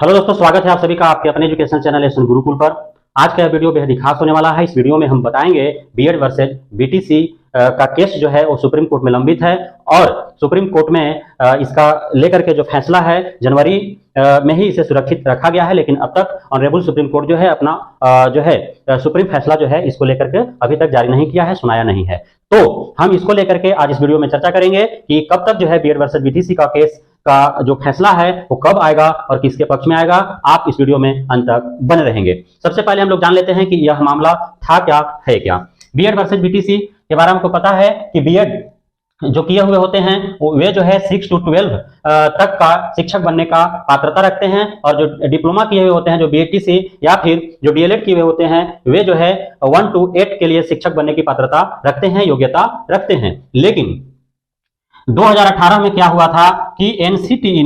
Hello दोस्तों, स्वागत है आप सभी का आपके अपने एजुकेशन चैनल लेसन गुरुकुल पर। आज का यह वीडियो बेहद ही खास होने वाला है। इस वीडियो में हम बताएंगे बीएड वर्सेज बीटीसी का केस जो है वो सुप्रीम कोर्ट में लंबित है और सुप्रीम कोर्ट में इसका लेकर के जो फैसला है जनवरी में ही इसे सुरक्षित रखा गया है, लेकिन अब तक ऑनरेबल सुप्रीम कोर्ट जो है अपना जो है सुप्रीम फैसला जो है इसको लेकर के अभी तक जारी नहीं किया है, सुनाया नहीं है। तो हम इसको लेकर के आज इस वीडियो में चर्चा करेंगे कि कब तक जो है बीएड वर्सेज बीटीसी का केस का जो फैसला है वो कब आएगा और किसके पक्ष में आएगा। आप इस वीडियो में अंत तक बने रहेंगे। सबसे पहले हम लोग जान लेते हैं कि यह मामला था क्या, है क्या। बीएड वर्सेज बीटीसी के बारे में आपको पता है कि बीएड जो किए हुए होते हैं वे जो है 6 to 12 तक का शिक्षक बनने का पात्रता रखते हैं, और जो डिप्लोमा किए हुए होते हैं जो बीटीसी या फिर जो डीएलएड किए हुए होते हैं वे जो है 1 to 8 के लिए शिक्षक बनने की पात्रता रखते हैं, योग्यता रखते हैं। लेकिन 2018 में क्या हुआ था कि एनसीटीई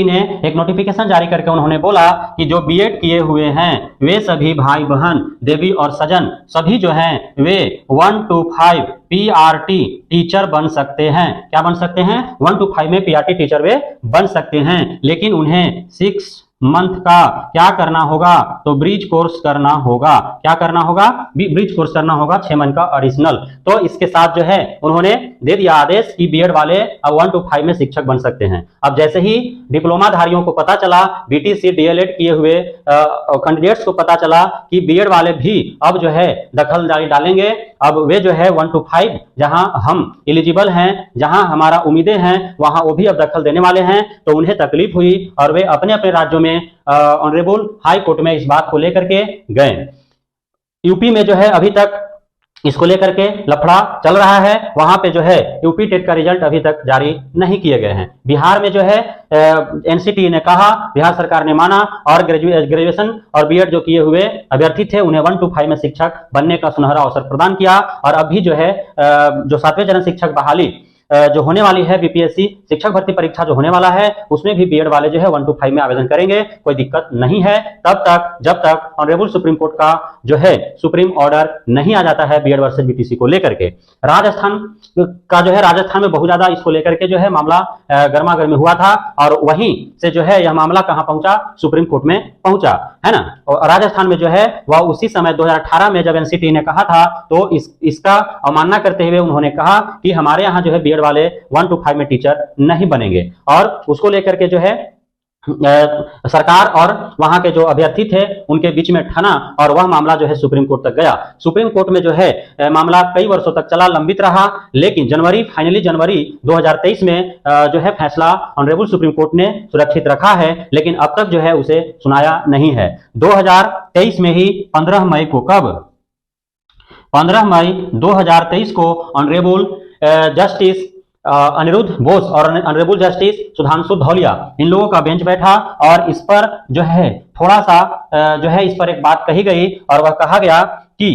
ने एक नोटिफिकेशन जारी करके उन्होंने बोला कि जो बीएड किए हुए हैं वे सभी भाई बहन देवी और सजन सभी जो हैं वे 1 to 5 पीआरटी टीचर बन सकते हैं। क्या बन सकते हैं? 1 to 5 में पीआरटी टीचर वे बन सकते हैं, लेकिन उन्हें 6 मंथ का क्या करना होगा? तो ब्रिज कोर्स करना होगा। क्या करना होगा? ब्रिज कोर्स करना होगा, 6 मंथ का एडिशनल। तो इसके साथ जो है उन्होंने दे दिया आदेश कि बीएड वाले अब 1 to 5 में शिक्षक बन सकते हैं। अब जैसे ही डिप्लोमा धारियों को पता चला, बीटीसी डीएलएड किए हुए कैंडिडेट्स को पता चला कि बीएड वाले भी अब जो है दखल डालेंगे, अब वे जो है 1 to 5 जहां हम एलिजिबल हैं, जहां हमारा उम्मीदें हैं, वहां वो भी अब दखल देने वाले हैं। तो उन्हें तकलीफ हुई और वे अपने अपने राज्यों में ऑनरेबल हाई कोर्ट में इस बात को लेकर के गए। यूपी में जो है अभी तक इसको लेकर के लफड़ा चल रहा है, वहां पे जो है यूपी टेट का रिजल्ट अभी तक जारी नहीं किए गए हैं। बिहार में जो है एनसीटीई ने कहा, बिहार सरकार ने माना और ग्रेजुएशन और बीएड जो किए हुए अभ्यर्थी थे उन्हें 1 to 5 में शिक्षक बनने का सुनहरा अवसर प्रदान किया। और अभी जो है जो 7वें चरण शिक्षक बहाली जो होने वाली है, बीपीएससी शिक्षक भर्ती परीक्षा जो होने वाला है उसमें भी बीएड वाले जो है 1 to 5 में आवेदन करेंगे, कोई दिक्कत नहीं है तब तक जब तक ऑनरेबल सुप्रीम कोर्ट का जो है सुप्रीम ऑर्डर नहीं आ जाता है बीएड वर्सेज बीटीसी को लेकर के। राजस्थान का जो है, राजस्थान में बहुत ज्यादा इसको लेकर के जो है मामला गर्मा गर्मी हुआ था और वहीं से जो है यह मामला कहां पहुंचा? सुप्रीम कोर्ट में पहुंचा, है ना। और राजस्थान में जो है वह उसी समय 2018 में जब एनसीटीई ने कहा था तो इसका अवमानना करते हुए उन्होंने कहा कि हमारे यहाँ जो है बीएड वाले 1 to 5 में टीचर नहीं बनेंगे, और उसको लेकर के जो है सरकार और वहां के जो अभ्यर्थी थे उनके बीच में ठना और वह मामला जो है सुप्रीम कोर्ट तक गया। सुप्रीम कोर्ट में जो है मामला कई वर्षों तक चला, लंबित रहा, लेकिन फाइनली जनवरी 2023 में जो है फैसला ऑनरेबल सुप्रीम कोर्ट ने सुरक्षित रखा है, लेकिन अब तक जो है उसे सुनाया नहीं है। 2023 में ही 15 मई को, कब? 15 मई 2023 को ऑनरेबल जस्टिस अनिरुद्ध बोस और ऑनरेबल जस्टिस सुधांशु धौलिया इन लोगों का बेंच बैठा और इस पर जो है थोड़ा सा जो है इस पर एक बात कही गई और वह कहा गया कि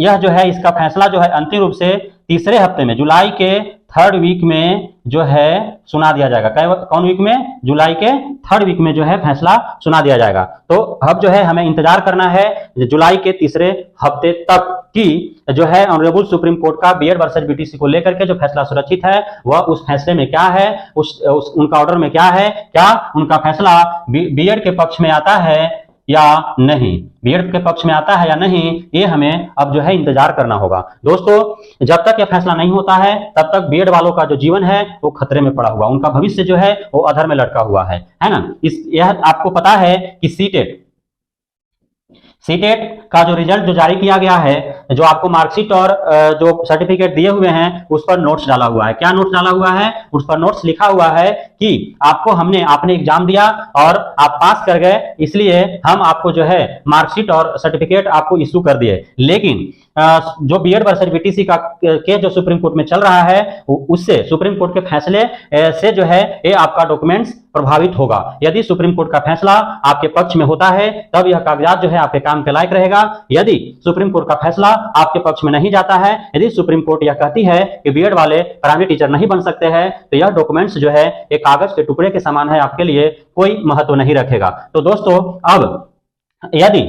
यह जो है इसका फैसला जो है अंतिम रूप से तीसरे हफ्ते में, जुलाई के 3rd वीक में जो है सुना दिया जाएगा। कौन वीक में? जुलाई के 3rd वीक में जो है फैसला सुना दिया जाएगा। तो अब जो है हमें इंतजार करना है जुलाई के तीसरे हफ्ते तक कि जो है ऑनरेबल सुप्रीम कोर्ट का बीएड वर्सेज बीटीसी को लेकर के जो फैसला सुरक्षित है वह उस फैसले में क्या है, उनका ऑर्डर में क्या है, क्या उनका फैसला बीएड के पक्ष में आता है या नहीं, बीएड के पक्ष में आता है या नहीं, ये हमें अब जो है इंतजार करना होगा। दोस्तों, जब तक यह फैसला नहीं होता है तब तक बीएड वालों का जो जीवन है वो खतरे में पड़ा हुआ, उनका भविष्य जो है वो अधर में लटका हुआ है ना। यह आपको पता है कि सीटेट का जो रिजल्ट जो जारी किया गया है, जो आपको मार्कशीट और जो सर्टिफिकेट दिए हुए हैं उस पर नोट्स डाला हुआ है। क्या नोट्स डाला हुआ है? उस पर नोट्स लिखा हुआ है कि आपने एग्जाम दिया और आप पास कर गए, इसलिए हम आपको जो है मार्कशीट और सर्टिफिकेट आपको इश्यू कर दिए। लेकिन जो बीएड वर्सेज बीटीसी का केस जो सुप्रीम कोर्ट में चल रहा है उससे, सुप्रीम कोर्ट के फैसले से जो है ये आपका डॉक्यूमेंट्स प्रभावित होगा। यदि सुप्रीम कोर्ट का फैसला आपके पक्ष में होता है तब यह कागजात जो है आपके काम के लायक रहेगा। यदि सुप्रीम कोर्ट का फैसला आपके पक्ष में नहीं जाता है, यदि सुप्रीम कोर्ट यह कहती है कि बीएड वाले प्राइमरी टीचर नहीं बन सकते हैं, तो यह डॉक्यूमेंट्स जो है एक कागज के टुकड़े के समान है, आपके लिए कोई महत्व नहीं रखेगा। तो दोस्तों, अब यदि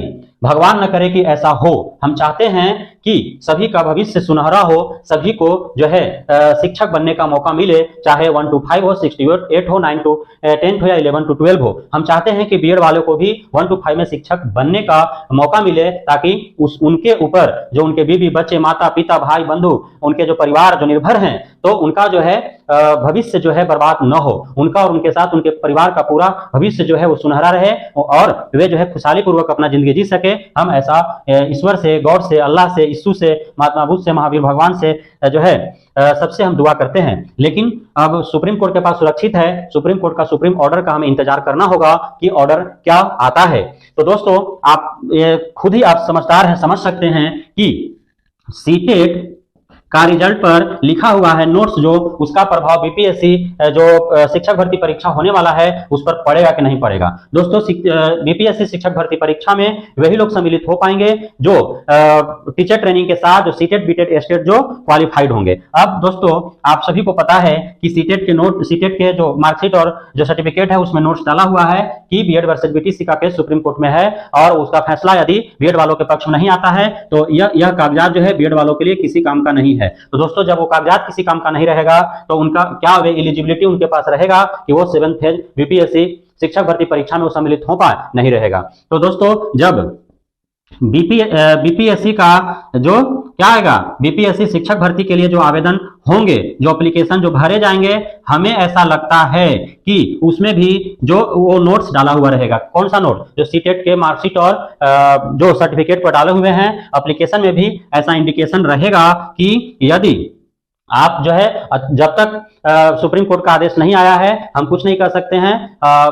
भगवान न करे कि ऐसा हो, हम चाहते हैं कि सभी का भविष्य सुनहरा हो, सभी को जो है शिक्षक बनने का मौका मिले, चाहे 1 to 5 हो, 6 to 8 हो, 9 to 10 हो या 11 to 12 हो। हम चाहते हैं कि बीएड वालों को भी 1 to 5 में शिक्षक बनने का मौका मिले, ताकि उनके ऊपर जो उनके बीवी बच्चे, माता पिता, भाई बंधु, उनके जो परिवार जो निर्भर हैं, तो उनका जो है भविष्य जो है बर्बाद न हो, उनका और उनके साथ उनके परिवार का पूरा भविष्य जो है वो सुनहरा रहे और वे जो है खुशहाली पूर्वक अपना जिंदगी जी सके। हम ऐसा ईश्वर से, गॉड से, अल्लाह से, यीशु से, महात्मा बुद्ध से, महावीर भगवान से जो है सबसे हम दुआ करते हैं। लेकिन अब सुप्रीम कोर्ट के पास सुरक्षित है, सुप्रीम कोर्ट का सुप्रीम ऑर्डर का हमें इंतजार करना होगा कि ऑर्डर क्या आता है। तो दोस्तों आप खुद ही आप समझदार हैं, समझ सकते हैं कि सीटेट का रिजल्ट पर लिखा हुआ है नोट्स, जो उसका प्रभाव बीपीएससी जो शिक्षक भर्ती परीक्षा होने वाला है उस पर पड़ेगा कि नहीं पड़ेगा। दोस्तों बीपीएससी शिक्षक भर्ती परीक्षा में वही लोग सम्मिलित हो पाएंगे जो टीचर ट्रेनिंग के साथ जो सीटेट बीटेट एस्टेट जो क्वालिफाइड होंगे। अब दोस्तों आप सभी को पता है कि सीटेट के जो मार्कशीट और जो सर्टिफिकेट है उसमें नोट्स डाला हुआ है कि बीएड वर्सेस बीटीसी का केस सुप्रीम कोर्ट में है और उसका फैसला यदि बीएड वालों के पक्ष में नहीं आता है तो यह कागजात जो है बीएड वालों के लिए किसी काम का नहीं है। तो दोस्तों जब वो कागजात किसी काम का नहीं रहेगा तो उनका क्या वे एलिजिबिलिटी उनके पास रहेगा कि वो 7th फेज बीपीएससी शिक्षक भर्ती परीक्षा में वो सम्मिलित हो पाए? नहीं रहेगा। तो दोस्तों जब बीपीएससी का जो क्या आएगा, बीपीएससी शिक्षक भर्ती के लिए जो आवेदन होंगे, जो एप्लीकेशन जो भरे जाएंगे, हमें ऐसा लगता है कि उसमें भी जो वो नोट्स डाला हुआ रहेगा। कौन सा नोट? जो सीटेट के मार्कशीट और जो सर्टिफिकेट पर डाले हुए हैं, एप्लीकेशन में भी ऐसा इंडिकेशन रहेगा कि यदि आप जो है जब तक सुप्रीम कोर्ट का आदेश नहीं आया है हम कुछ नहीं कर सकते हैं,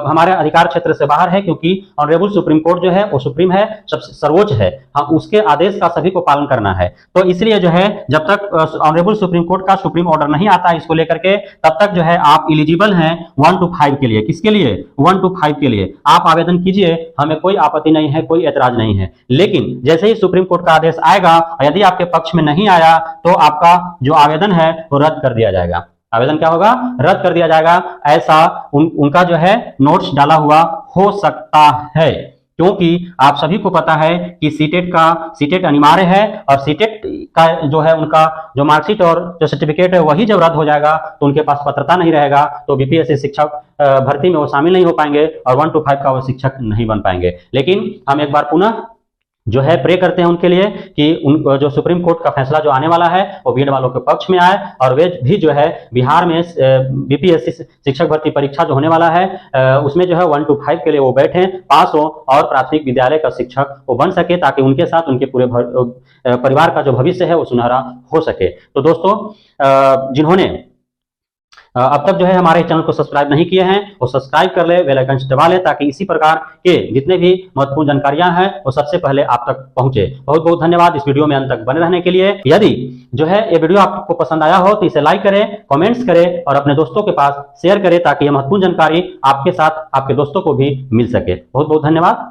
हमारे अधिकार क्षेत्र से बाहर है, क्योंकि ऑनरेबल सुप्रीम कोर्ट जो है वो सुप्रीम है, सबसे सर्वोच्च है, हम उसके आदेश का सभी को पालन करना है। तो इसलिए जो है जब तक ऑनरेबल सुप्रीम कोर्ट का सुप्रीम ऑर्डर नहीं आता है इसको लेकर के, तब तक जो है आप एलिजिबल हैं 1 to 5 के लिए। किसके लिए? 1 to 5 के लिए आप आवेदन कीजिए, हमें कोई आपत्ति नहीं है, कोई ऐतराज नहीं है। लेकिन जैसे ही सुप्रीम कोर्ट का आदेश आएगा, यदि आपके पक्ष में नहीं आया तो आपका जो आवेदन है वो रद्द कर दिया जाएगा। आवेदन क्या होगा? रद्द कर दिया जाएगा। ऐसा उनका जो है नोट्स डाला हुआ हो सकता है, क्योंकि आप सभी को पता है कि सीटेट अनिवार्य है और सीटेट का जो है उनका जो मार्कशीट और जो सर्टिफिकेट है वही जब रद्द हो जाएगा तो उनके पास पात्रता नहीं रहेगा, तो बीपीएससी शिक्षक भर्ती में वो शामिल नहीं हो पाएंगे और 1 to 5 का वो शिक्षक नहीं बन पाएंगे। लेकिन हम एक बार पुनः जो है प्रे करते हैं उनके लिए कि उन जो सुप्रीम कोर्ट का फैसला जो आने वाला है वो बीएड वालों के पक्ष में आए और वे भी जो है बिहार में बीपीएससी शिक्षक भर्ती परीक्षा जो होने वाला है उसमें जो है 1 to 5 के लिए वो बैठें, पास हो और प्राथमिक विद्यालय का शिक्षक वो बन सके, ताकि उनके साथ उनके पूरे परिवार का जो भविष्य है वो सुनहरा हो सके। तो दोस्तों जिन्होंने अब तक जो है हमारे चैनल को सब्सक्राइब नहीं किए हैं वो सब्सक्राइब कर ले, बेल आइकन दबा ले, ताकि इसी प्रकार के जितने भी महत्वपूर्ण जानकारियां हैं वो सबसे पहले आप तक पहुंचे। बहुत बहुत धन्यवाद इस वीडियो में अंत तक बने रहने के लिए। यदि जो है ये वीडियो आपको पसंद आया हो तो इसे लाइक करें, कमेंट्स करें और अपने दोस्तों के पास शेयर करें, ताकि यह महत्वपूर्ण जानकारी आपके साथ आपके दोस्तों को भी मिल सके। बहुत बहुत धन्यवाद।